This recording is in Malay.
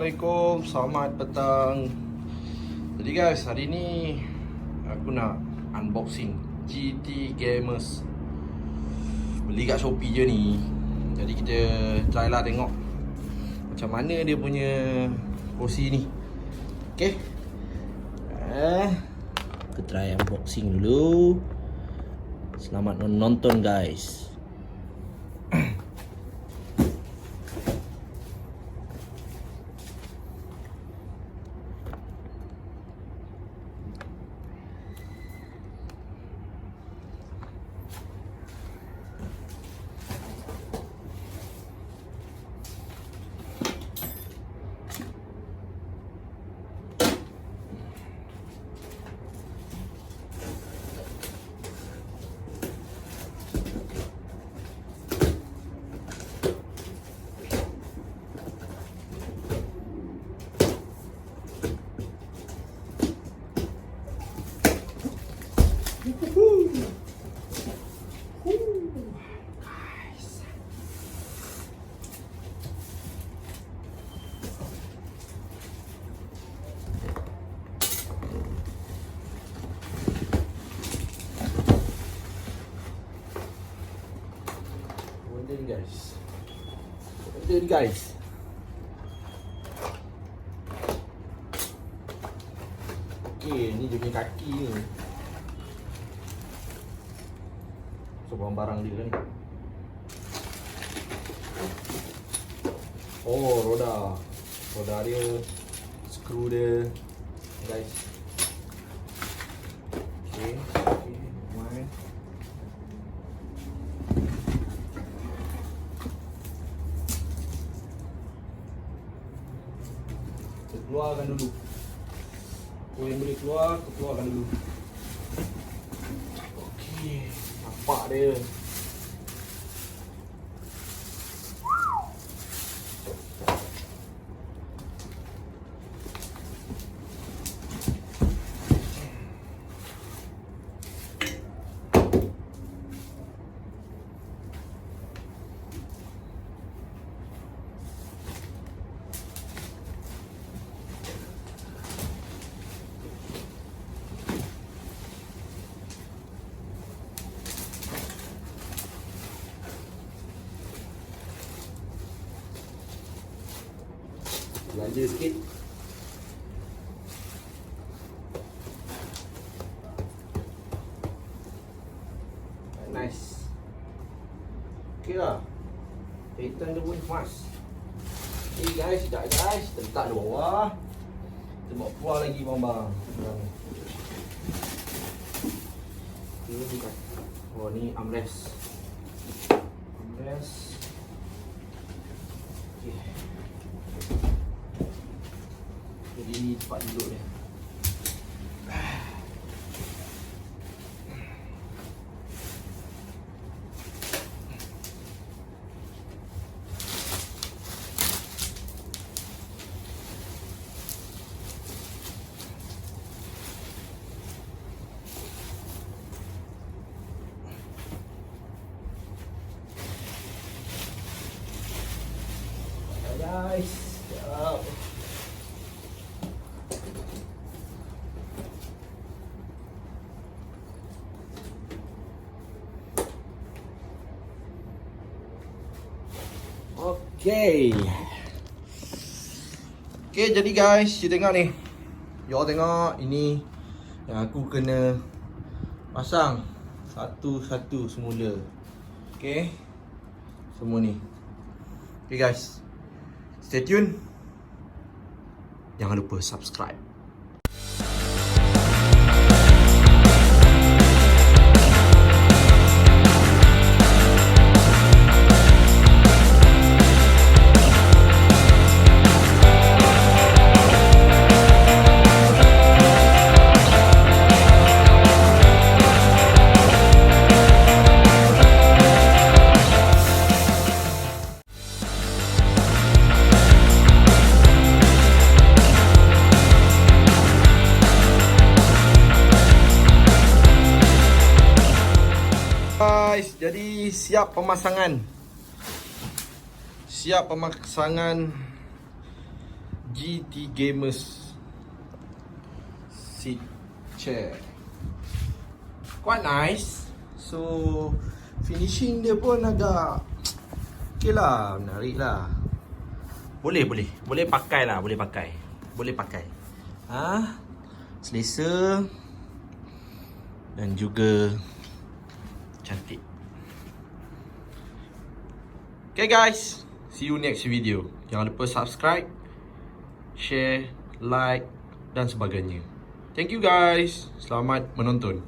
Assalamualaikum, selamat petang. Jadi guys, hari ni aku nak unboxing GT Gamez. Beli kat Shopee je ni. Jadi kita try lah tengok macam mana dia punya kerusi ni. Okay, kita try unboxing dulu. Selamat menonton guys. Guys, okay, ni dia punya kaki ni. So barang dia ni. Oh, roda dia, skru dia, guys. Okay, one. Keluarkan dulu. Kau yang boleh keluarkan dulu. Okey, nampak dia. Belanja sikit. Nice. Okay lah. Kaitan dia pun emas. Okay guys, sekejap guys. Kita letak di bawah. Kita bawa keluar lagi barang-barang. Oh ni armrest. Okay. Jadi ni tempat duduk dia. Guys, sekejap. Okay, jadi guys, you tengok ni. You all tengok ini yang aku kena pasang satu-satu semula. Okay, semua ni. Okay guys, stay tune. Jangan lupa subscribe. Guys, jadi siap pemasangan GT Gamez seat chair. Quite nice. So finishing dia pun agak okay lah, menarik lah. Boleh pakai lah, boleh pakai. Selesa dan juga cantik. Okay guys, see you next video. Jangan lupa subscribe, share, like dan sebagainya. Thank you guys. Selamat menonton.